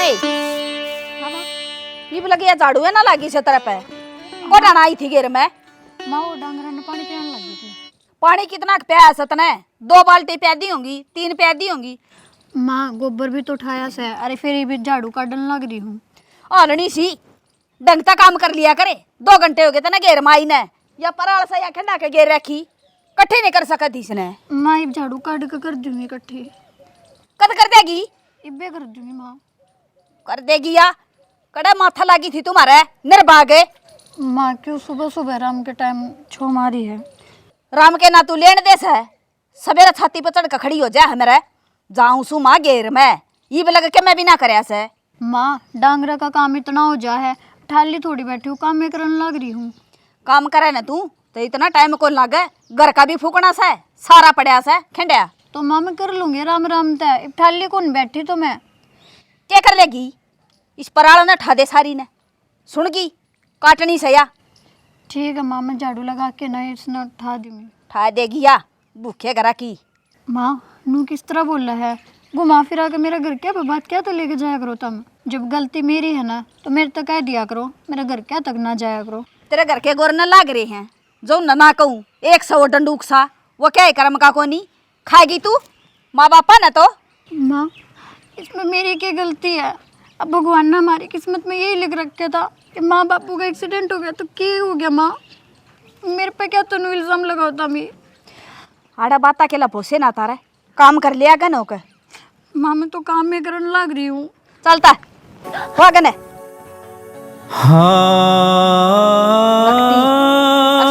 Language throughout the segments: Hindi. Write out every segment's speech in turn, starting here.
माए ये लगी या झाड़ू है ना लागी से तरफ है को डाना आई थी घेर में माँ वो डांगरा ने पानी पियाने लगी थी। पानी कितना प्या सतने 2 बाल्टी प्यादी होंगी 3 प्यादी होंगी। माँ गोबर भी तो उठाया से, अरे फिर ये भी झाड़ू काटने लग रही हूँ। आलनी सी ढंगता काम कर लिया करे 2 घंटे हो गए तना घेर माई ने या पराल से या खंडा के घेर रखी कट्ठे नहीं कर सकती इसने। माँ ये झाड़ू काट के कर दूंगी इकट्ठी। कद कर देगी इब्बे कर दूंगी माँ। कर देगी या कड़ा माथा लागी थी तुम्हारे निर्भागे। माँ क्यों सुबह सुबह राम के टाइम छो मारी है। राम के ना तू लेन देस है सवेरा छाती पर चढ़ के खड़ी हो जा हमारे जाऊं सु माँ घेर में ये लग के मैं भी ना करया से। माँ डांगरा का काम इतना हो जा है, ठाली थोड़ी बैठी हूँ, काम में करने लग रही हूँ। काम करे ना तू तो इतना टाइम को लगे घर का भी फूकना से सारा पड़ा से खंडिया। तो माँ मैं कर लूंगी राम राम तय, ठाली कौन बैठी तो मैं क्या कर लेगी इस पराल ने ठा दे सारी ने सुन गई काटनी से या। ठीक है माँ मैं झाड़ू लगा के ना इसने उठा दूंगी। ठा देगी या भूखे करा की। माँ नू किस तरह बोल रहा है, घुमा फिरा के मेरा घर क्या बात क्या तो लेके जाया करो तुम। जब गलती मेरी है ना तो मेरे तक कह दिया करो, मेरा घर क्या तक ना जाया करो। तेरे घर के गोर न लाग रहे हैं जो ना कहूँ 100 डंडूक सा वो क्या है कर्म का को नहीं खाएगी तू माँ बापा ना तो। माँ इसमें मेरी क्या गलती है, अब भगवान ने हमारी किस्मत में यही लिख रखा था कि माँ बापू का एक्सीडेंट हो गया तो क्या हो गया। माँ मेरे पे क्या तुम इल्ज़ाम लगाता मैं। आड़ा बात अकेला पोसे ना तारा काम कर लिया गन होकर। माँ मैं तो काम में करने लग रही हूँ। चलता हो गने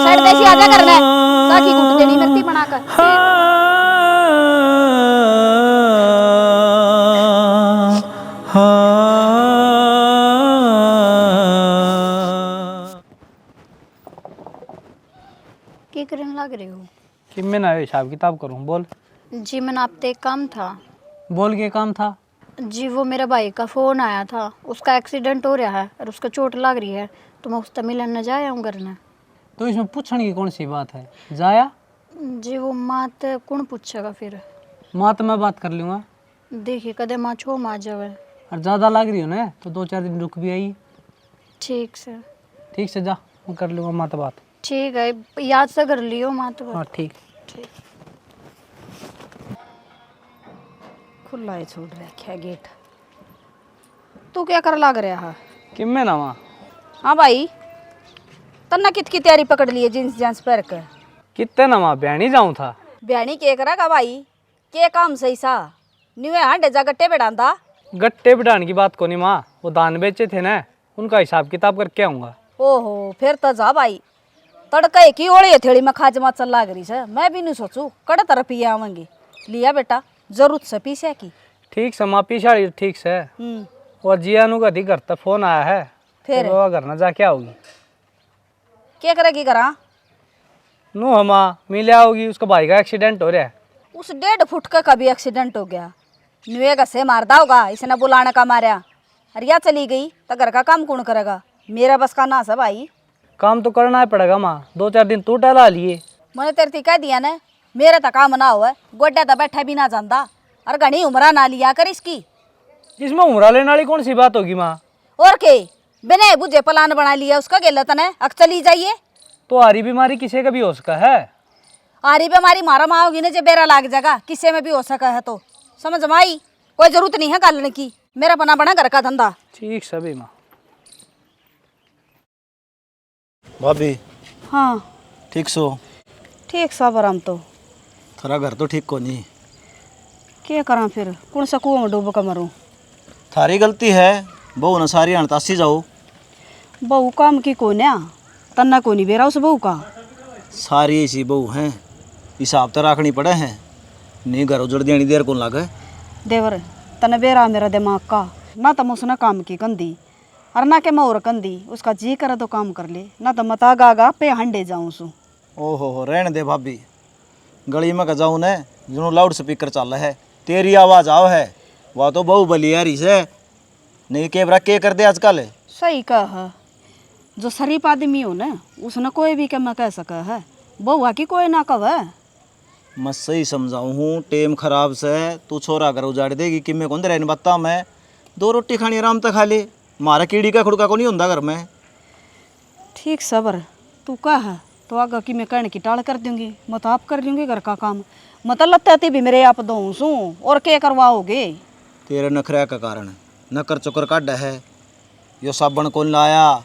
साइड देसी आजा करना साकी कुट देनी मिर्ती बनाकर। क्या करने लग रही हूँ कि मैं ना हिसाब किताब करूँ। बोल जी। मैंने आपसे एक काम था। बोल के काम था जी वो मेरा भाई का फ़ोन आया था, उसका एक्सीडेंट हो रहा है और उसका चोट लग रही है तो मैं उससे मिलन न जाया हूँ घर ने। तो इसमें पूछने की कौन सी बात है, जाया। जी वो माँ तो कौन पूछेगा फिर। माँ तो मैं बात कर लूँगा। देखिए कदे माँ छो माँ जावे और ज़्यादा लग रही हो ना तो 2-4 दिन रुक भी आई। ठीक से। ठीक से जा मैं कर लूँगा माँ तो बात। ठीक है याद से कर लियो माँ तो। हाँ ठीक। ठीक खुला है छोड़ रखा गेट। तू क्या कर लाग रहा है कि मैं ना माँ। हाँ भाई तन्ना कित की तैयारी पकड़ ली है जींस जींस पहन के। कितने ना माँ बहनी जाऊँ था। बयानी के करेगा भाई के काम सही सा न्यू हांडे जा गट्टे बैठांदा। गट्टे बिठाने की बात को नहीं माँ, वो दान बेचे थे ना उनका हिसाब किताब करके आऊँगा। ओहो फिर तो जा भाई तड़का की ओले थेड़ी में खाज मात चल लाग रही है। मैं भी नहीं सोचू कड़ तरफ ही आवेंगे लिया बेटा जरूरत से पीसे की। ठीक से माँ पिछाड़ी ठीक से। और जियानु का दी घर तक फोन आया है फिर तो घर ना जाके आओगी। क्या करेगी करा नू हमा मिले आओगी, उसका भाई का एक्सीडेंट हो रहा है। उस 1.5 फुट का कभी एक्सीडेंट हो गया नुएगा से मारदा होगा इसने बुलाने का मारा। अरे या चली गई तो घर का काम कौन करेगा। मेरा बस का ना सब भाई काम तो करना ही पड़ेगा माँ, 2-4 दिन तू टहला लिए। मैंने तेरे कह दिया ना मेरा तो काम ना हुआ गोड्डा तो बैठा भी ना जानता और घनी उम्र ना लिया कर इसकी। इसमें उमरा लेने वाली कौन सी बात होगी माँ। और के बिना बुझे प्लान बना लिया उसका गेला तने अक चली जाइए। तो आरी बीमारी किसी का भी हो सका है। आरी बीमारी मारा माँ होगी ना जो बेरा लाग जाएगा किसी में भी हो सका है तो समझ में आई। कोई जरूरत नहीं है गालने की, मेरा बना बना घर का धंधा। ठीक सभी माँ। भाभी हाँ ठीक सो। ठीक सब आराम तो थारा घर तो ठीक को नहीं। क्या करा फिर कौन सा कुआं में डूब कर मरूं। थारी गलती है, बहू न सारी अणतासी जाओ। बहू काम की कोने तन्ना को नहीं बेरा उस बहू का। सारी ऐसी बहू हैं हिसाब तो रखनी पड़े हैं, नहीं घर उजड़ देनी देर कौन लागे। देवर तने बेरा मेरा दिमाग का ना तो उसने काम की कंदी और ना के मैं और कंदी उसका जी करे तो काम कर ले ना तो मता गागा पे हंडे जाऊं सु। ओहो रहने दे भाभी, गली में जाऊँ न जो लाउड स्पीकर चल है तेरी आवाज़ आओ है वह तो बहू बली यारी से नहीं केवरा के कर दे आजकल। सही कह जो शरीफ आदमी हो ना उसने कोई भी कम कह सके है बउआ की कोई ना कहे। मैं सही समझाऊँ हूँ टेम खराब से तू छोरा घर उजाड़ देगी कि मैं कौन रहने बता मैं 2 रोटी खानी आराम तक खा ले। मारा कीड़ी का खुड़का को नहीं होता घर में। ठीक सबर तू कह तो आगा कि मैं कहने की टाल कर दूंगी, मैं तो आप कर लूंगी घर का काम। मतलब लगता भी मेरे आप दो सू और क्या करवाओगे। तेरे नखरे का कारण नकर चुकर काढ़ है। यो साबण कौन लाया,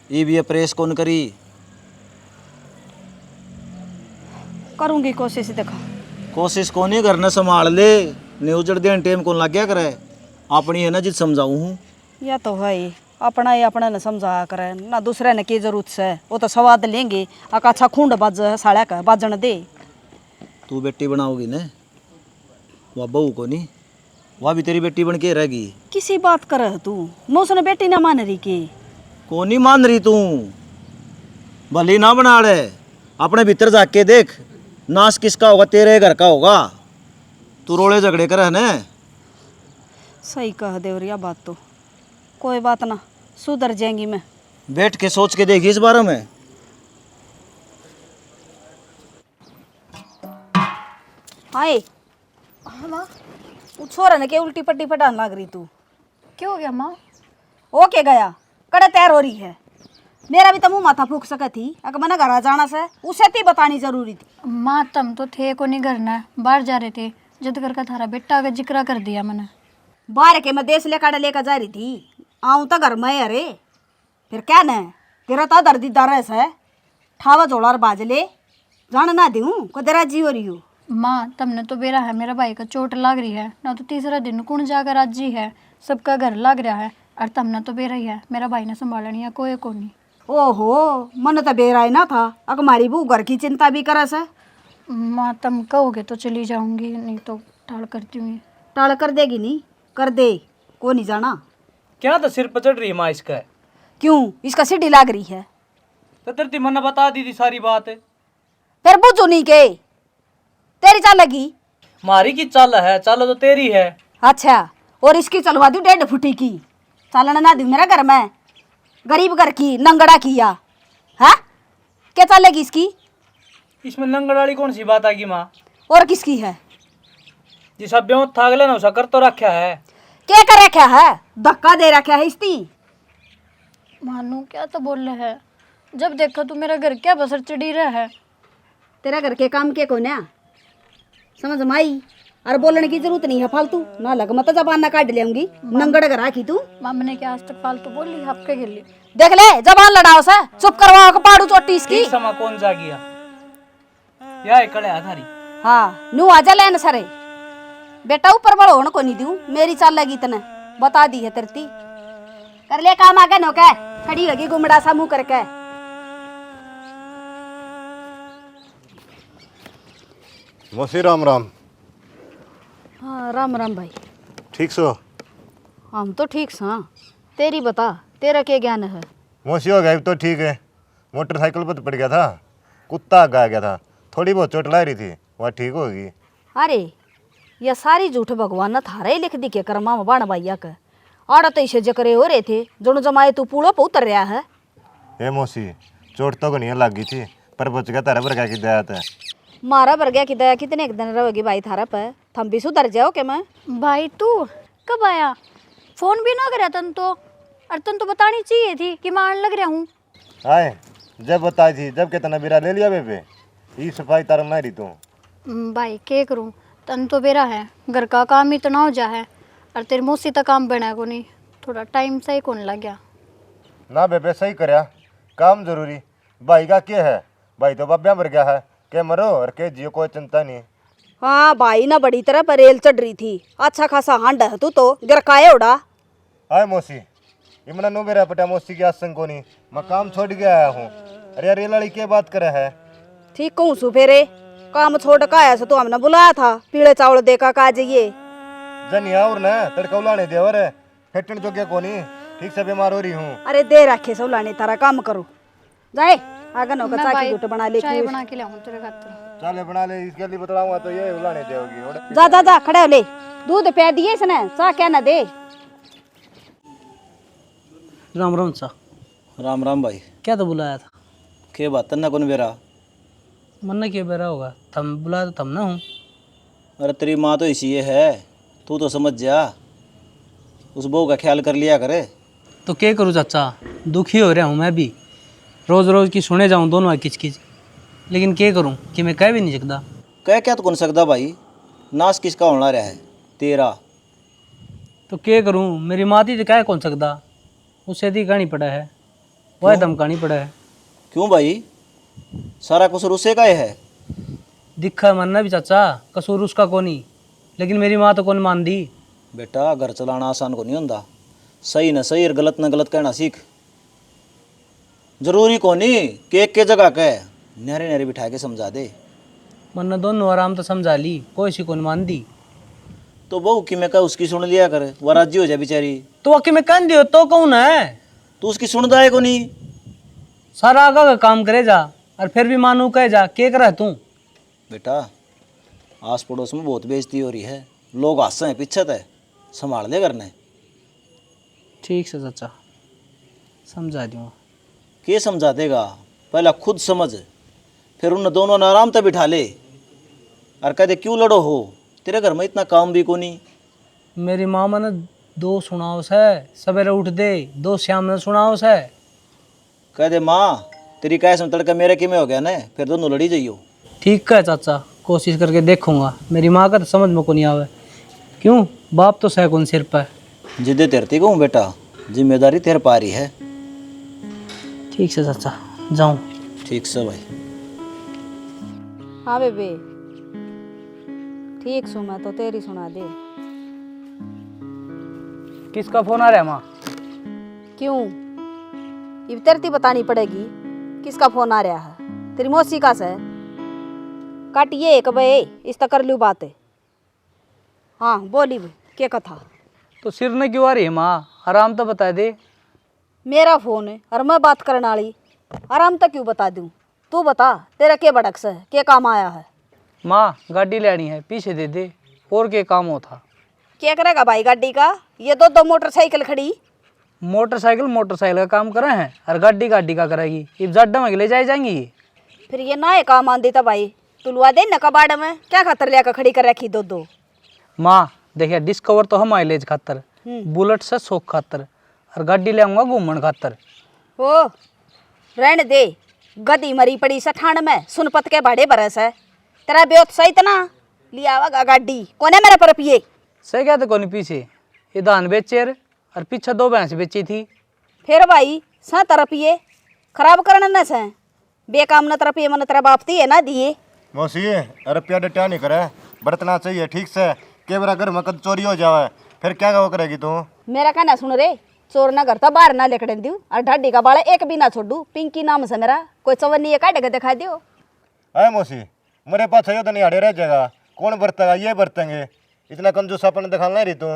ये भी प्रेस कौन करी। करूंगी कोशिश देखा। कोशिश को नहीं करना, संभाल ले। न्यूजड़ देन टाइम कौन लग गया करे। अपनी है ना जित समझाऊँ हूँ। या तो है ही अपना ही अपना ने समझाया करे ना, दूसरे ने की जरूरत है। वो तो स्वाद लेंगे आका अच्छा खूंड बाज साड़ा का बाजन दे। तू बेटी बनाओगी ने, वह बहू को नहीं, वह भी तेरी बेटी बन के रहेगी। किसी बात कर तू, मैं उसने बेटी ना मान रही के। को नहीं मान रही तू, भली ना बना ले। अपने भीतर जाके देख, नाश किसका होगा, तेरे घर का होगा। तू रोले झगड़े कर है ने। सही कह दे और यह बात तो कोई बात ना, सुधर जाएंगी मैं। बैठ के सोच के देखी इस बारे में। आए हाँ माँ। वो छोरा ने के उल्टी पट्टी फटान लग रही तू। क्या हो गया माँ? ओ के गया कड़े तैयार हो रही है। मेरा भी तो मुँह माथा फूक सका थी, अगर मैंने घर जाना से उसे ती बतानी जरूरी थी। माँ तुम तो थे को नहीं करना है, बाहर जा रहे थे, जद कर का थारा बेटा का जिक्र कर दिया मैंने। बाहर के मैं देश लेकर लेकर जा रही थी, आऊँ तो घर में। अरे फिर क्या न तेरा तो दर्दीदार है, ठावा झोला बाज ले जान ना दूँ को तेरा जी हो रही हो। माँ तुमने तो बेरा है, मेरा भाई का चोट लग रही है ना, तो तीसरा दिन कौन जाकर राजी है, सबका घर लग रहा है। और तुमने तो बेरा ही है, मेरा भाई ने संभालनी है कोई को नहीं। ओहो मन तो बेरा ही ना था, अगर हमारी बहू घर की चिंता भी करे से। माँ तुम कहोगे तो चली जाऊंगी, नहीं तो टाल करती हूँ। टाल कर देगी नहीं, कर दे को नहीं जाना। क्या तो सिर पर चढ़ रही है माँ इसका। क्यों इसका सीढ़ी लाग रही है। तो तेरी मन बता दी थी सारी बात। फिर बुझो नहीं के तेरी चाल लगी। मारी की चाल है, चाल तो तेरी है। अच्छा और इसकी चलवा दूं 1.5 फुटी की, चालन ना दूं मेरा घर में, गरीब घर की नंगड़ा किया है। क्या चलेगी इसकी। इसमें नंगड़ वाली कौन सी बात आगी माँ। और किसकी है। जिस ब्यों थाग लेना उसा कर तो रखा है। क्या कर रखा है, धक्का दे रखा है इसकी। मानू क्या तो बोल रहे है, जब देखो तू मेरा घर क्या बसर चढ़ी रहा है। तेरा घर के काम के कोने समझ माई, और बोलने की जरूरत नहीं है फालतू ना। लग मत जबान ना काट लेंगी, नंगड़ घर आखी तू। मामा ने क्या आज तक फालतू बोली आपके के लिए। देख ले जबान लड़ाओ से, चुप करवाओ के पाड़ू चोटी इसकी। ठीक समा कौन जा गया या कड़े आधारी। हाँ नू आजा लेन सरे बेटा, ऊपर बड़ो होने को नहीं दूं, मेरी चाल लगी तने बता दी है तरती। कर ले काम आगे नो के खड़ी होगी गुमड़ा सा मुंह करके। मौसी राम राम। हाँ राम राम भाई। ठीक सो? हम तो ठीक सा, तेरी बता तेरा क्या ज्ञान है। मौसी हो गया तो ठीक है, मोटरसाइकिल पर पड़ गया था, कुत्ता गा गया था, थोड़ी बहुत चोट ला रही थी, वह ठीक होगी। अरे यह सारी झूठ भगवान ने थारे ही लिख दी के कर्मा में बाण भैया के। और तो इसे जकरे हो रहे थे जोन जमाए तू पूड़ो पर उतर रहा है। ए मौसी चोट तो नहीं लग गई थी, पर बच गया तारा पर क्या की दया था। मारा भर गया कि दया कितने एक दिन रहोगी भाई थारा पे, थम भी सुधर जाओ के मैं। भाई तू कब आया, फोन भी ना कराया तन तो, और तन तो बतानी चाहिए थी कि मैं आने लग रहा हूँ। आए जब बताई थी, जब कितना बिरा ले लिया बेबे, ये सफाई तारा नहीं रही तू। भाई क्या करूँ, तन तो बेरा है, घर का काम इतना हो जा है, और तेरे मौसी तक काम बना को नहीं, थोड़ा टाइम सही कौन लग गया। ना बेबे सही करया, काम जरूरी। भाई का क्या है, भाई तो बब्या मर गया है, के मरो और के जियो कोई चिंता नहीं। हाँ भाई ना बड़ी तरह पर रेल चढ़ रही थी, अच्छा खासा हांड है तू तो गिरकाए उड़ा। आए मौसी इमना नो मेरा पटा मौसी की आसन को नहीं, मैं काम छोड़ के आया हूँ। अरे यार ये लड़की क्या बात करे है। ठीक कहूँ सुफेरे, काम छोड़ का आया से तो हमने बुलाया था, पीले चावल देखा का जाइए। जनिया और ना तड़का उलाने दे और फेटन जो क्या कोनी, ठीक से बीमार हो रही हूँ। अरे दे रखे से उलाने तारा काम करो जाए आगे नो का चाकी गुट बना ले। चाय बना के लाऊं तेरे खातिर। चले बना ले, इसके लिए बतलाऊंगा तो ये उलाने देगी। और जा जा जा खड़े हो ले, दूध पे दिए इसने, चाह क्या ना दे। राम राम सा। राम राम भाई। क्या तो बुलाया था। के बात ना कौन बेरा। मन ने क्या बेरा होगा, थम बुलाया तो थम ना हूँ। अरे तेरी माँ तो इसी है, तू तो समझ जा। उस बहू का ख्याल कर लिया करे। तो क्या करूँ चाचा, दुखी हो रहा हूँ मैं भी, रोज़ रोज़ की सुने जाऊँ दोनों किच किच, लेकिन क्या करूँ कि मैं कह भी नहीं सकता। कह क्या तो कौन सकता भाई, नाश किसका होना रहा है, तेरा। तो क्या करूँ, मेरी माती तो कह कौन सकता, उससे दी कहानी पड़ा है, वह धमकानी पड़ा है। क्यों भाई, सारा कसूर उसे का ही है। दिखा मानना भी चाचा, कसूर उसका कोनी, लेकिन मेरी माँ तो कौन मान दी। बेटा घर चलाना आसान को नहीं होता, सही न सही और गलत न गलत कहना सीख। जरूरी को नहीं कि एक के जगह कह, नहरे नहरे बिठा के समझा दे। मन्ना दोनों आराम तो समझा ली, कोई सी कौन मान दी। तो बहू की मैं कह उसकी सुन लिया कर, वह राजी हो जाए बेचारी। तो आके मैं कह दियो तो कौन है, तू उसकी सुनदा है को नहीं। सारा आगा का काम करे जा, और फिर भी मानू कह जा, क्या कर तू। बेटा आस पड़ोस में बहुत बेइज्जती हो रही है, लोग हंस हैं पीछे है, संभाल ले करने। ठीक से चाचा, समझा दूँगा। के समझा देगा, पहला खुद समझ, फिर उन दोनों ने आराम से बिठा ले और कह दे क्यों लड़ो हो, तेरे घर में इतना काम भी को नहीं। मेरी माँ मैंने दो सुनाओ से, सवेरे उठ दे, दो शाम में सुनाओ से। कह दे माँ तेरी कैसे में तड़का मेरे किमें हो गया ना, फिर दोनों लड़ी जाइयो। ठीक है चाचा, कोशिश करके देखूंगा। मेरी माँ का तो समझ में को नहीं आवे, क्यों बाप तो सह कौन सिर पर। जिद्दे तेरती कहूँ बेटा, जिम्मेदारी तेरे पा रही है। ठीक से चाचा, जाऊँ। ठीक से भाई। हाँ बेबे ठीक सु, मैं तो तेरी सुना दे। किसका फोन आ रहा है माँ? क्यों, ये तेरती बतानी पड़ेगी किसका फोन आ रहा है। तेरी मौसी का से काटिए एक बे, इस तक कर लूँ बात। हाँ बोली बे, क्या कथा। तो सिर ने क्यों आ रही है माँ, आराम तो बता दे। मेरा फोन है और मैं बात करने वाली, आराम तक क्यों बता दूँ। तू बता तेरा क्या बड़क से क्या काम आया है। माँ गाड़ी लेनी है, पीछे दे दे, और क्या काम होता। क्या करेगा भाई गाड़ी का, ये दो दो मोटरसाइकिल खड़ी। मोटरसाइकिल का काम करे हैं, और गाड़ी गाड़ी का करेगी, इब जड्डा में ले जाए जाएंगी। फिर ये ना काम आंदी था भाई, तुलवा दे न कबाड़ में, क्या खातर लिया खड़ी कर रखी दो दो। माँ देखिए, डिस्कवर तो हम माइलेज खातर, बुलेट से शौक खातर, और गाड़ी ले आऊँगा घूमन खातर। ओ रहने दे, गदी मरी पड़ी सठान में, सुनपत के भाड़े बरस है। तेरा ब्योत सही इतना लिया आवागा गाड़ी, कोने मेरे पर पिए। सही क्या तो कोनी पीछे, ये धान बेचे और पीछे दो भैंस बेची थी। फिर भाई सा तरपिए खराब करना न से, बेकाम न तरपिए मन तेरा बापती है ना दिए। मौसी रुपया डटा नहीं करे, बरतना चाहिए ठीक से, के बरा घर में कद चोरी हो जावे, फिर क्या वो करेगी तू। मेरा कहना सुन रे, चोर ना करता बाहर ना लेकर दू, और ढाडी का बाड़ा एक भी ना छोड़ू। पिंकी नाम से मेरा, कोई चवन्नी काटे के दिखा दियो। अरे मौसी मेरे पास है तो नहीं आड़े रह जाएगा, कौन बरतेगा, ये बरतेंगे, इतना कंजूस अपन दिखाना नहीं रही तू।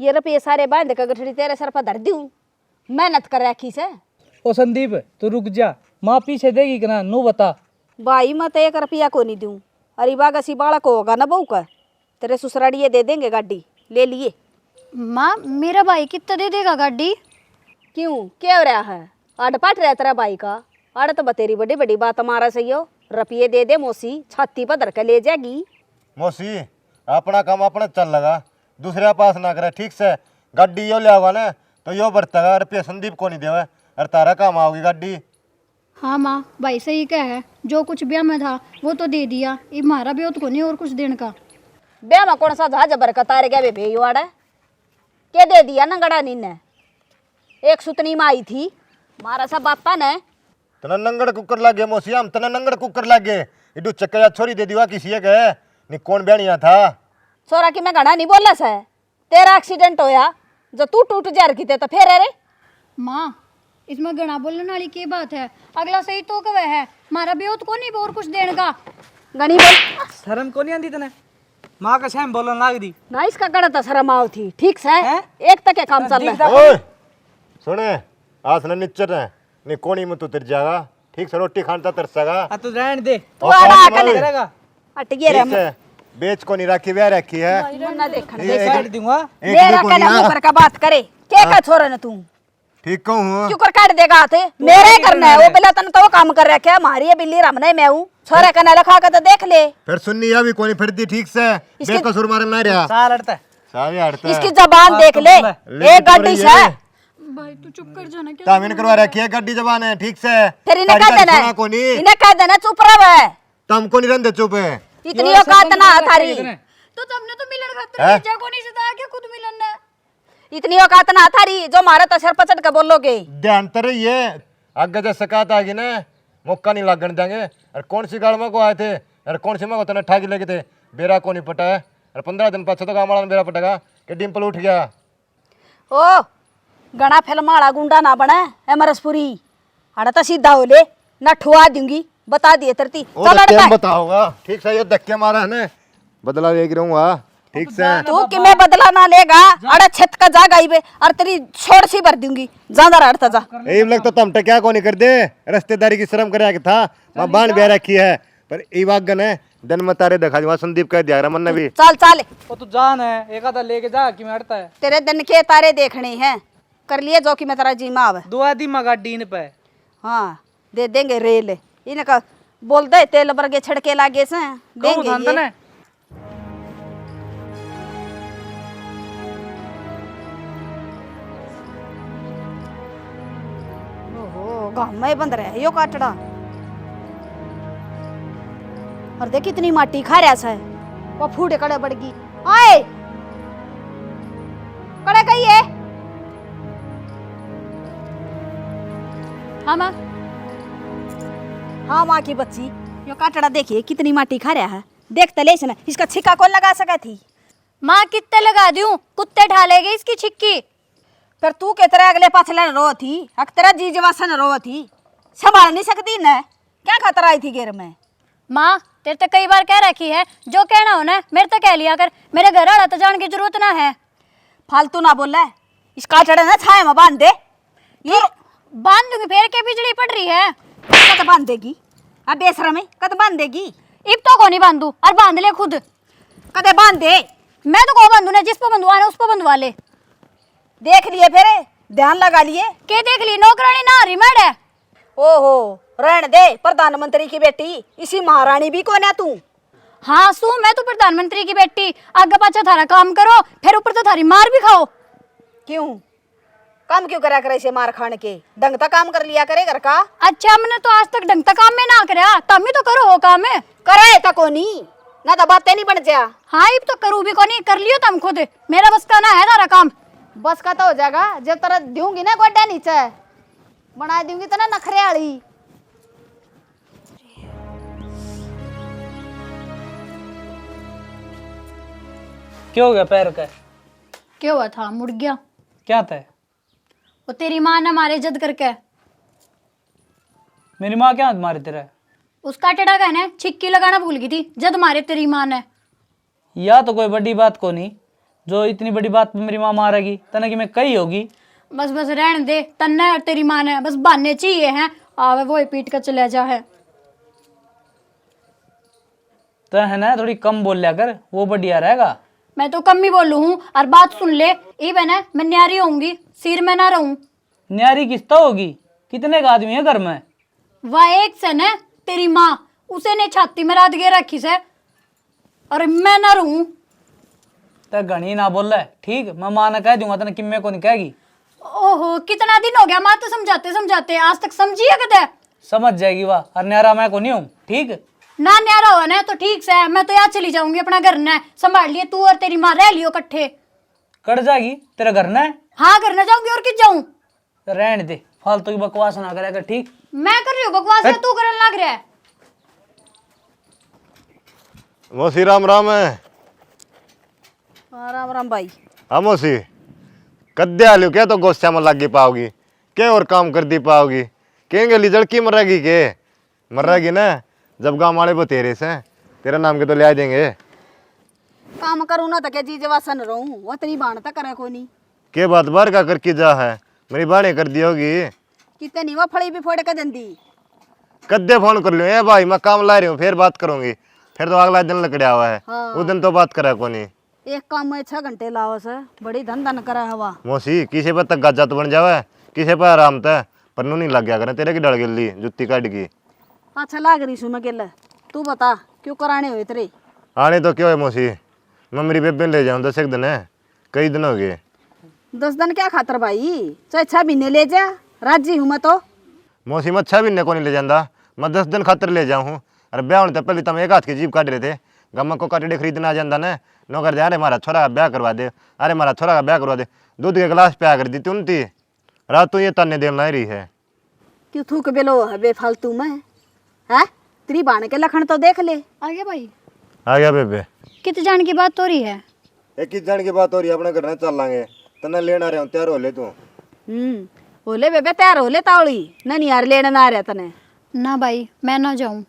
ये रुपये सारे बांध कर गठड़ी तेरे सर पर धर दूँ, मेहनत कर रखी से। ओ संदीप तू रुक जा, माँ पीछे देगी कि ना, नू बता। भाई मैं तो 1 रुपया को नहीं दूँ, अरे बागसी बाड़ा को होगा ना बहू का, तेरे ससुराड़िए दे देंगे गाड़ी, ले लिए। माँ मेरा भाई कितना दे देगा गाड़ी? क्यों क्या हो रहा है, आड़ पाट रहा तेरा भाई का। आड़ तो बतेरी बड़ी बड़ी बात हमारा सही हो, रुपये दे दे मौसी, छाती पर धर के ले जाएगी। मौसी अपना काम अपना चल लगा, दूसरे पास ना करे ठीक से। गाड़ी यो ले आवा ना तो यो बरतेगा, रुपया संदीप को नहीं देवे, और तारा काम आओगी गाड़ी। हाँ माँ भाई सही क्या है, जो कुछ ब्याह में था वो तो दे दिया, ये हमारा ब्याह तो नहीं और कुछ देने का। ब्याह में कौन सा जहाज बरकत आ गया बे यो आड़ा, क्या दे दिया ना गड़ा नी ने। एक सुतनी में आई थी मारा सा बापा ने। तना नंगड़ कुकर लागे मौसी, हम तना नंगड़ कुकर लागे, इडू चक्कर छोरी दे दिवा किसी के नी, कौन ब्याणिया था। छोरा की मैं घड़ा नहीं बोला सा, तेरा एक्सीडेंट होया जो तू टूट जा रखी थे तो फिर अरे। माँ इसमें गणा बोलने वाली की बात है, अगला सही तो कवे है, हमारा ब्याह तो को नहीं और कुछ देने का। गणी बोल शर्म को नहीं आती तने, माँ का सैम बोलने लाग दी ना, इसका गड़ा तो शर्म आओ थी ठीक से। एक तक के काम चल रहा है। ओए सुने आज न निच्चर है नी, कोनी में तू तिर जाएगा ठीक से, रोटी खानता तरसेगा। तू रहने दे, तू आड़ा कने करेगा अटके रे ठीक है, बेच को नहीं राखी व्या रखी है। ना देखने ये- साइड दूंगा। एक मेरा भी कने कोनी, मुंह पर का बात करे, क्या का छोरा न तू ठीक कहूँ। क्यों कर काट देगा हाथ, मेरे करना है वो पहले तन तो वो काम कर रहा है, हमारी ये बिल्ली रमने मैं हूँ। छोरा कने लखा के तो देख ले। फिर सुननी या भी कोनी फिर दी ठीक से, बेकसूर मारे ना रहा। साल अड़ता है, सारी हटता इसकी जबान देख ले, एक गाड़ी से है। भाई तू चुप कर जाना क्या। तामीन करवा रखी है गड्डी जबान है ठीक से। फिर इन्हें कह देना है, को नहीं इन्हें कह देना चुप रहे। तुमको नहीं रहते चुप है। इतनी औकात ना थारी, तो तुमने तो मिलन खातिर हैं? भेजा को नहीं सीधा के खुद मिलन है। इतनी औकात ना थारी जो मारे तो सर पचट के बोलोगे। ध्यान तो रही है आगे जब शिकायत आ गई ना मौका नहीं लगन देंगे। और कौन सी गाड़ में को आए थे और कौन सी में को तने ठाकी लेके थे बेरा को नहीं पटा है। और 15 दिन पाछे तो गाँव बेरा पटेगा कि डिम्पल उठ गया। ओ गणा फिल्माड़ा गुंडा ना बने एमरसपुरी अड़ा तो सीधा हो ले ना ठुआ दूंगी, बता दिए तरती। वो तो टाइम बताओगा ठीक से। ये धक्के मारा है ना बदला लेके रहूंगा ठीक से। तू कि मैं बदला ना लेगा अड़ा छत का जा गई बे और तेरी छोड़ सी भर दूंगी। ज्यादा रड़ता जा यही लगता तो हम क्या को नहीं कर दे रिश्तेदारी की शर्म कर था वहाँ बांध ब्याह रखी है। पर ई वागन है दिन में तारे दिखा दी संदीप कह दिया रमन ने भी। चल चल वो तो जान है एक आधा लेके जा कि मैं हटता है। तेरे दिन के तारे देखने हैं, कर लिए जो कि मैं तेरा जीमा आवे। दो आदि मगा डीन पे हाँ दे देंगे रेल, इनका बोल दे तेल बरगे छड़के लागे से देंगे ये। ओहो गाँव में बंद रहे यो काटड़ा। और देख कितनी माटी खा रहा है वो फूटे कड़े बड़गी। आए कड़े कही है। हाँ माँ। हाँ माँ की बच्ची यो काटड़ा देखिए कितनी माटी खा रहा है। देख तले से ना इसका छिक्का कौन लगा सका थी। माँ कितने लगा दूं कुत्ते ढालेगे इसकी छिक्की। पर तू के तेरे अगले पाछले रो थी अक तेरा जी जवासन रो थी संभाल नहीं सकती न क्या खतरा आई थी गेर में। माँ तेरे तो कई बार कह रखी है जो कहना हो ना मेरे तो कह लिया कर, मेरे घर वाला तो जान की जरूरत ना है। फालतू ना बोल रहा है, इस काटड़े ना छाया में बांध दे। ये बांध दूंगी फिर के बिजली पड़ रही है। कद बांध देगी अब बेसरा में कद बांध देगी। इब तो को नहीं बांधू और बांध ले खुद। कदे बांध दे मैं तो को बांधू ना जिस पर बंधवाना उस पर बंधवा ले। देख लिए फिर ध्यान लगा लिए के देख ली नौकरानी ना रही मैड है। ओहो रहने दे प्रधानमंत्री की बेटी इसी महारानी भी कौन है तू। हाँ सू मैं तो प्रधानमंत्री की बेटी आगे पाछा थारा काम करो फिर ऊपर तो थारी मार भी खाओ। क्यों काम क्यों करा करे से मार खाने के ढंग का काम कर लिया करे घर का। अच्छा हमने तो आज तक ढंग तक काम में ना करया तब तो करो हो काम है करे तो कोनी ना तो बातें नहीं बन जा। हाँ इब तो करूँ भी कोनी कर लियो तुम खुद मेरा बस का ना है तारा काम। बस का तो हो जाएगा जब तरह दूंगी ना गोड्डा नीचे बना दूंगी तो ना नखरे वाली। क्या हो गया पैर का? क्या हुआ था मुड़ गया। क्या था? वो तेरी माँ ने मारे जद करके। मेरी माँ क्या मारे तेरा? उसका टेढ़ा कहना छिक्की लगाना भूल गई थी जद मारे तेरी माँ ने। या तो कोई बड़ी बात को नहीं जो इतनी बड़ी बात पे मेरी माँ मारेगी तना कि मैं कही होगी। बस बस रहने दे तन्ने और तेरी माँ ने बस बहाने चाहिए हैं आवे वो ही पीट कर चले जा है। तो है ना थोड़ी कम बोल लिया कर वो बढ़िया रहेगा। मैं तो कम ही बोलू हूँ और बात सुन ले ये बहना मैं न्यारी होंगी सिर में ना रहूं। न्यारी किस्ता होगी कितने का आदमी है घर में? वह एक सन है तेरी माँ उसे ने छाती में रात गे रखी से और मैं ना रहूं। तो घनी ना बोल रहा है ठीक मैं माँ ने कह दूंगा तेने किम्मे को नहीं कहेगी। ओहो कितना दिन हो गया माँ तो समझाते समझाते आज तक समझी है कदे। समझ जाएगी वाह और न्यारा मैं को नहीं हूँ ठीक ना न्यारा हो ना तो ठीक से मैं तो यहाँ चली जाऊंगी अपना घर न संभाल लिए तू और तेरी माँ रह लियो इकट्ठे। कट जाएगी तेरा घर ना है? हाँ घर न जाऊंगी और किस जाऊं। तो रहने दे फालतू की बकवास ना करेगा ठीक। मैं कर रही हूँ बकवास है तू करने लग रहा है। मौसी राम राम है। राम राम भाई। हाँ मौसी कद्दे आलू क्या तो गोस्या में लगी पाओगी क्या और काम कर दी पाओगी कहेंगे लिजड़ की मरेगी के मरेगी ना जब गाँव वाले बतेरे से तेरा नाम के तो ले आ देंगे। काम करूँ ना तो क्या जी जवासन रहूं वो तेरी बाण तक करे को नहीं। के बात बार का करके जा है मेरी बाणे कर दी होगी कितनी वो फड़ी भी फोड़ के दंदी। कद्दे फोन कर लियो ए भाई मैं काम ला रही हूँ फिर बात करूंगी फिर तो अगला दिन लकड़िया हुआ है। हाँ। उस दिन तो बात करा को नहीं। एक काम में 6 घंटे लाओ से बड़ी धन धन करे हवा। मौसी किसी पर तक गाजा तो बन जावे किसी पर आराम था पर नू नहीं लग गया करें तेरे की डर गिल्ली जुत्ती काट की। अच्छा लाग रही सु मैं गेल तू बता क्यों कराने हुए तेरे। आने तो क्यों है मौसी मैं मेरी बेबे ले जाऊँ 10 एक दिन है कई दिन हो गए। 10 दिन क्या खातर भाई, चाहे 6 महीने ले जा, राजी हूँ मैं तो। मौसी मैं 6 महीने को नहीं ले जाता, मैं 10 दिन खातर ले जाऊँ। अरे ब्याह होने तो पहले तुम एक हाथ की जीप काट रहे थे, गम्मा को काटे खरीदना आ जाता ना, नौकर जा अरे हमारा छोरा का ब्याह करवा दे, अरे हमारा छोरा का ब्याह करवा दे, दूध के गिलास प्या कर दी तुम थी रात तो ये ताने देना ही रही है। क्यों थूक बेलो है बेफालतू में, है? तेरी बाण के लखन तो देख ले। आ गया भाई? आ गया बेबे। कित जान की बात हो रही है? एक ही जन की बात हो रही है, अपने घर चल लांगे, तना लेना रहे तैयार हो ले तू। होले बेबे तैयार होले तावड़ी नहीं यार, लेने ना आ रहा तने। ना भाई मैं ना जाऊँ।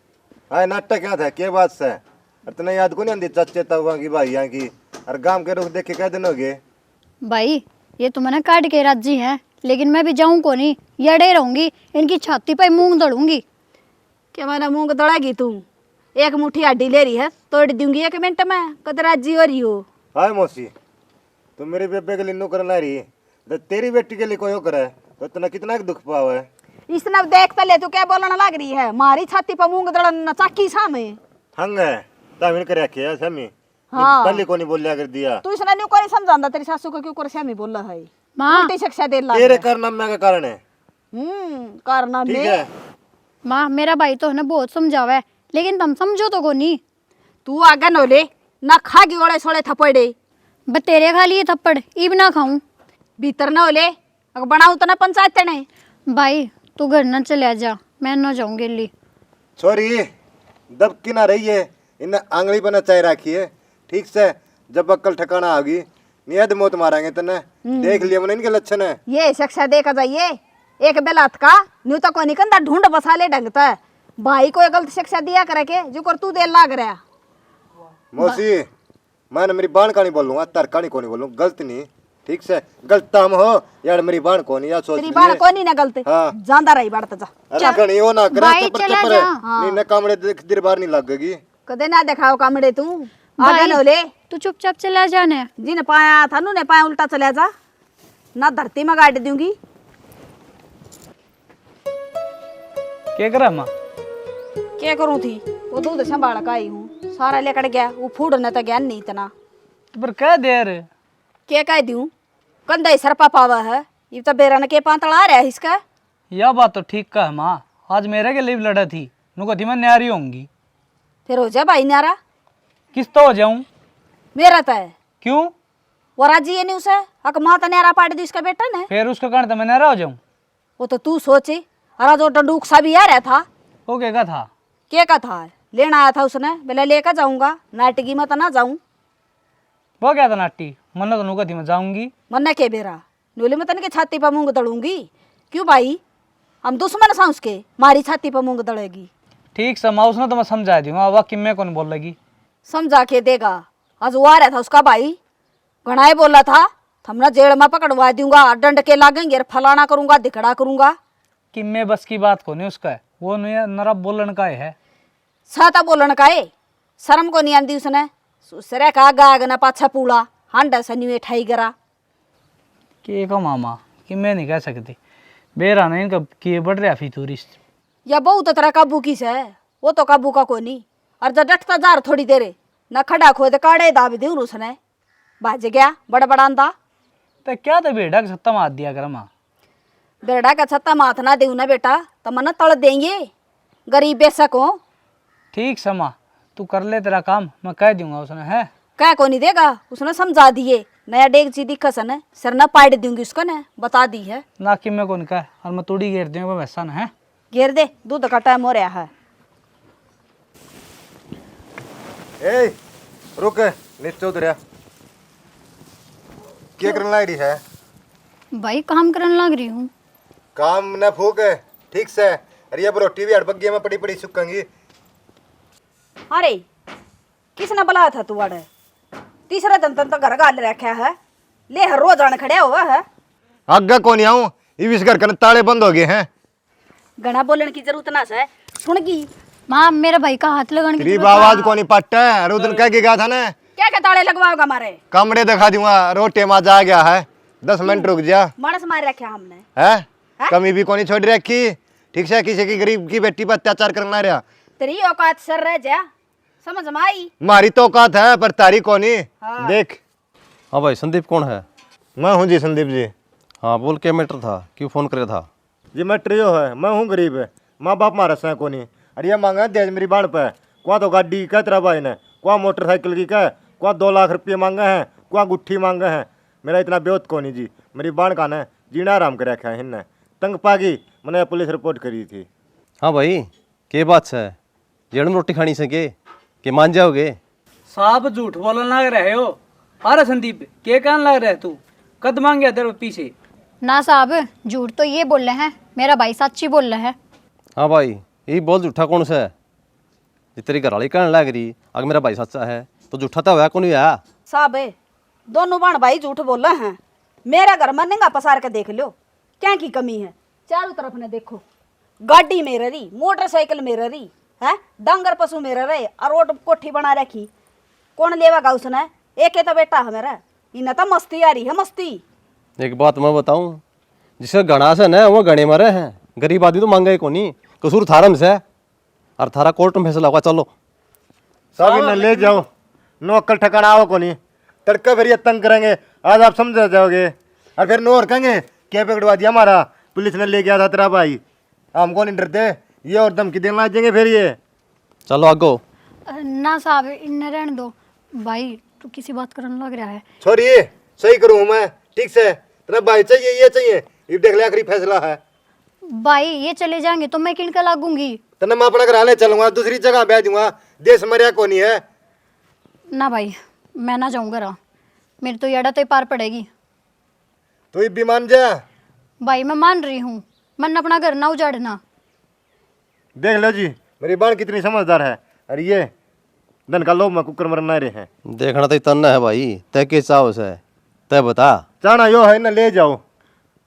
आए नाटक क्या था, क्या बात से? अरे तने याद को नहीं आती चच्चे तवा की भाई यहाँ की, अरे गांव के रुख देख के कह दिन हो गए। भाई ये तो मैंने काट के राजी है, लेकिन मैं भी जाऊँ को नहीं, यड़े रहूंगी, इनकी छाती पे मूंग दड़ूंगी। क्या मैंने मूंग दौड़ेगी तू? एक मुट्ठी हड्डी ले रही है, तोड़ दूंगी 1 मिनट में, कद राजी हो रही हो। हाय मौसी, तुम मेरे बेबे के लिए नो करना रही, तो तेरी बेटी के लिए कोई करे तो इतना कितना दुख पावा है। इसने देख तो ले, तू क्या बोलने लग रही है? मारी छाती पर मूंग दड़न चाकी सामे हंग है तामिन कर रखे है समी। हाँ। पहले को नहीं बोलिया कर दिया। तू इसने न्यू कोई समझांदा, तेरी सासू को क्यों कर श्यामी बोल रहा है? माँ उल्टी शिक्षा दे ला। तेरे कारनामे का कारण है। करना ठीक में है, माँ मेरा भाई तो है ना बहुत समझावा है, लेकिन तुम समझो तो को नहीं। तू आगे न ले ना, खागी ओले सोले थपड़े बतेरे खा लिए थप्पड़, इब ना खाऊं। भीतर न ओले, अगर बनाऊ तो ना पंचायत ने। भाई तू घर ना चले जा, मैं ना जाऊंगी ली। छोरी दब की ना रही है, इन्हें आंगली बना चाय रखी है, ठीक से जब अक्कल ठिकाना आ गई नियत मौत मारेंगे तने। देख लिया मैंने इनके लक्षण है। ये शिक्षा देखा जाइए, एक बेलात का न्यू तो कोई निकंदा ढूंढ बसा ले ढंगता है। भाई को गलत शिक्षा दिया करे के जो कर तू दे लाग रहा। मौसी मैंने मेरी बाण का नहीं बोलूंगा, तरका नहीं को नहीं बोलूंगा, गलत नहीं, ठीक से गलत हम हो यार, मेरी बाण को नहीं यार सोच तेरी बाण को नहीं ना गलत। हाँ। जांदा रही बात जा। अरे कहीं वो ना करे भाई चपर चला चपर जा। नहीं ना कामड़े देख देर बार नहीं लगेगी। कदे ना दिखाओ कामड़े तू, आगे न ओले। तू चुपचाप चला जाने। जिन पाया था ने पाया उल्टा चला जा, ना धरती में गाड़ दूंगी। क्या करा माँ? क्या करूँ थी, वो दूध संभाल का आई हूँ, सारा लेकर गया, वो फूडने तो ज्ञान नहीं इतना। तो पर कह देर क्या कह दूँ, कंधा ही सरपा पावा है, ये तो बेरन के पांतड़ा आ रहा है इसका। यह बात तो ठीक कहा माँ, आज मेरे के लिए भी लड़ा थी, नुको थी मैं न्यारी होंगी। फिर हो जा भाई नारा, किस तो हो जाऊं? मेरा तो है। क्यों? वो राजी है नहीं उसे, अक माँ तो न्यारा पाड़ दी इसका बेटा ने। फिर उसका कारण तो मैं न्यारा हो जाऊं। वो तो तू सोचे, अरे जो डंडूक सा भी आ रहा था। वो क्या था? क्या का था, लेना आया था उसने, बोले लेकर जाऊंगा, नाटकी में तो ना जाऊं। वो क्या था नाटी, मन तो नुको थी मैं जाऊंगी। मन्ना के बेरा नोले में तन के छाती पर मूंग दड़ूंगी। क्यों भाई, हम दुश्मन सा उसके, मारी छाती पर मूंग दड़ेगी। ठीक से माँ उसने तो मैं समझा दूंगा, वाकई मैं कौन बोल लगी। समझा के देगा, आज वो आ रहा था उसका भाई, घनाए बोला था थमना जेल में पकड़वा दूंगा, दंड के लागेंगे, फलाना करूंगा दिखड़ा करूंगा। कि मैं बस की बात को नहीं उसका है, वो नरब बोलन का है। साता बोलन का है, शर्म को नहीं आंदी उसने, सुसरे का गाग न पाछा पूड़ा, हांडा सनी ठाई गरा। कि को मामा कि मैं नहीं कह सकती, बेरा नहीं इनका किए बढ़ रहा फी टूरिस्ट। या बहुत तरह काबू की से, वो तो काबू का को नहीं, और जब डटता जा थोड़ी देर न खड़ा खोद काड़े दाब दी उसने, भाज गया बड़ा बड़ा अंदा। तो क्या तो बेड़ा का सत्ता मार दिया कर माँ। बेड़ा का छत्ता माथ ना देऊ ना बेटा, तो मन तड़ देंगे, गरीब बेशक हो। ठीक समा तू कर ले तेरा काम, मैं कह दूंगा उसने है। कह को नहीं देगा, उसने समझा दिए, नया डेग ची दिक्कत है, सर न पाड़ दूंगी उसको ने, बता दी है। ना कि मैं कौन कह, और मैं तूड़ी घेर दूंगा वैसा ना है। घेर दे, दूध का टाइम हो रहा है। ए रुक नीचे उतरिया, क्या करने लग रही है? भाई काम करने लग रही हूँ। काम न फूक ठीक से, अरे अब रोटी भी हड़बग्गी में पड़ी पड़ी सुखेंगी। अरे किसने बुलाया था तू अड़े, तीसरा दिन तो घर गाल रखा है, ले हर रोज आने खड़े हुआ है। आगे कौन आऊं, इस घर के ताले बंद हो गए हैं। घना बोलने की जरूरत ना है, सुन गई माँ मेरा भाई का हाथ लगाने की गरीब आवाज को नहीं पट्टा है, अरे उधर कह के गया था ना, क्या क्या ताले लगवाओगा हमारे? कमरे दिखा दूंगा, रोटी माँ जा गया है, 10 मिनट रुक जा। मानस मार रखा हमने है कमी भी को नहीं छोड़ रखी, ठीक से किसी की गरीब की बेटी पर अत्याचार करना रहा। तेरी औकात सर रह जा, समझ में आई? मारी तो औकात है पर तारी को नहीं। हाँ। देख हाँ भाई संदीप कौन है? मैं हूँ जी संदीप जी। हाँ बोल, क्या मैटर था, क्यों फ़ोन करे था? जी मैं ट्रियो है, मैं हूँ गरीब है, माँ बाप मारा से को नहीं। अरे ये मांगा दहेज मेरी बाण पे, कुआ तो गाड़ी कह तेरा भाई ने, कुआ मोटरसाइकिल की कह, कुआ 2 लाख रुपये मांगे हैं, कुआ गुट्ठी मांगे हैं। मेरा इतना बेवत को नहीं जी, मेरी बाण का ने जीना आराम कर रखा है इनने, तंग पागी मैंने पुलिस रिपोर्ट करी थी। हाँ भाई के बात है, जेड़ में रोटी खानी सके कि मान जाओगे? साहब झूठ बोलने लग रहे हो। अरे संदीप के कहने लग रहे तू, कद मांग गया तेरे पीछे? ना साहब, झूठ तो ये बोल रहे हैं, मेरा भाई सच्ची बोल रहा है। हाँ भाई यही बोल, झूठा कौन सा है? जी तेरी घरवाली कहने लग रही अगर मेरा भाई सच्चा है तो झूठा तो हुआ कौन हुआ? साहब दोनों बाण भाई झूठ बोल रहे हैं। मेरा घर में नंगा पसार के देख लो, क्या की कमी है? चारों तरफ ने देखो, गाड़ी मेरे रही, मोटरसाइकिल मेरे रही है, डंगर पशु मेरे रहे, और रोड कोठी बना रखी। कौन लेवागा उसने? एक ही तो बेटा है मेरा, इन्हें तो मस्ती आ रही है, मस्ती। एक बात मैं बताऊं, जिसका गणा से न वो गणे मरे हैं, गरीब आदमी तो मांगा ही कोनी, कसूर थारम से और थारा कोर्ट में फैसला होगा। चलो सब इन्हें ले जाओ, नो अक्कल ठिकाना आओ को नहीं, तड़का फिर ये तंग करेंगे, आज आप समझ जाओगे। और फिर नो और कहेंगे क्या पकड़वा दिया हमारा, पुलिस ने ले गया था तेरा भाई, हमको नहीं डरते, ये और धमकी देने लग जाएंगे फिर ये। चलो आगो। ना साहब इन्हें रहने दो, भाई तू किसी बात करने लग रहा है। छोरी सही करूँ मैं, ठीक से तेरा भाई चाहिए ये चाहिए, ये देख ले आखिरी फैसला है। भाई ये चले जाएंगे तो मैं किनका लागूंगी? तेना मैं अपना घर ले चलूंगा, दूसरी जगह भेज दूंगा, देश मरिया को नहीं है। ना भाई मैं ना जाऊंगा रहा, मेरी तो याडा तो पार पड़ेगी। तू ये भी मान जा। भाई मैं मान रही हूँ, मन अपना घर ना उजाड़ना। देख लो जी मेरी बाण कितनी समझदार है, अरे ये धन का लोभ में कुकर मरना रहे हैं। देखना तो तन्ना है भाई, तय के चाव से तय बता। चाहना यो है ना ले जाओ,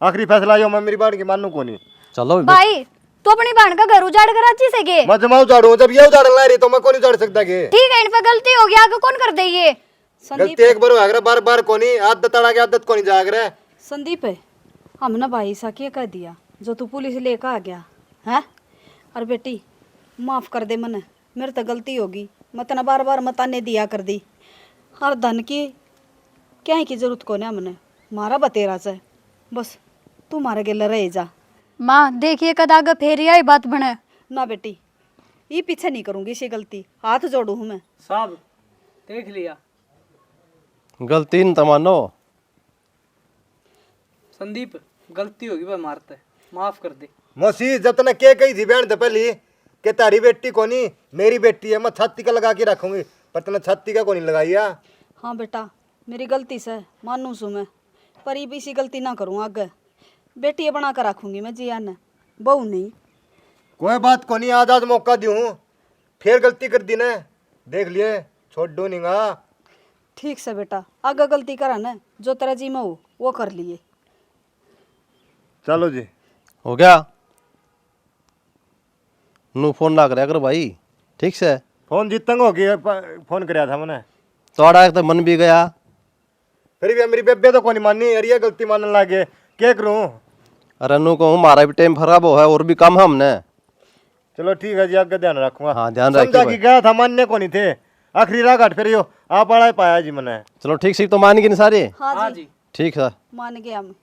आखिरी फैसला यो, मैं मेरी बाण की मानू को नहीं। चलो भाई तू अपनी बहन का घर उजाड़ कर अच्छी से गे। मैं जमा उजाड़ू, जब ये उजाड़ ला रही तो मैं कौन उजाड़ सकता के? ठीक है, इन पे गलती हो गया, आगे कौन कर दे ये? गलती एक बार हो गया, बार बार को नहीं, आदत अड़ा के आदत को नहीं जाग रहा। संदीप हमने भाई सा क्या कह दिया जो तू पुलिस लेकर आ गया है? और बेटी माफ़ कर दे मने, मेरे तो गलती होगी, मैं तना बार बार मताने दिया कर दी। और धन की क्या की जरूरत को ने हमने, मारा बतेरा से, बस तू मारे गेला रह जा। माँ देखिए कदागा फिर यही बात बने। ना बेटी ये पीछे नहीं करूँगी इसी गलती, हाथ जोड़ू हूँ मैं। साहब देख लिया, गलती न तमानो। संदीप गलती होगी भाई, मारते माफ कर दे। मौसी जब तने के कही थी बहन तो पहली कि तारी बेटी को नहीं मेरी बेटी है, मैं छाती का लगा के रखूंगी, पर तने छाती का को नहीं लगाइया। हाँ बेटा मेरी गलती से मानू सू मैं, पर ये भी इसी गलती ना करूँ आगे, बेटी बना कर रखूँगी मैं जिया ने, बहू नहीं। कोई बात को नहीं, आज आज मौका दूँ, फिर गलती कर दी ना, देख लिए छोड़ दो नहीं। ठीक से बेटा, आगे गलती करा ना, जो तेरा जी में हो वो कर लिए। चलो जी हो गया, नू फोन ना करे अगर भाई, ठीक से। फोन जीतंग हो गया, फोन कराया था मैंने, थोड़ा एक तो मन भी गया। फिर भी मेरी बेबे तो को नहीं मानी, अरे ये गलती मानने लगे, क्या करूँ? अरे नू कहूँ हमारा भी टाइम खराब हो है और भी काम है हमने। चलो ठीक है जी, आगे ध्यान रखूंगा। हाँ ध्यान समझा रखिए कि भाई। गया था, मानने को नहीं थे, आखिरी राह घाट फिर यो आप आड़ा पाया जी मैंने। चलो ठीक से तो मान गए न सारे। हाँ हाँ जी जी ठीक है। मान गया हम।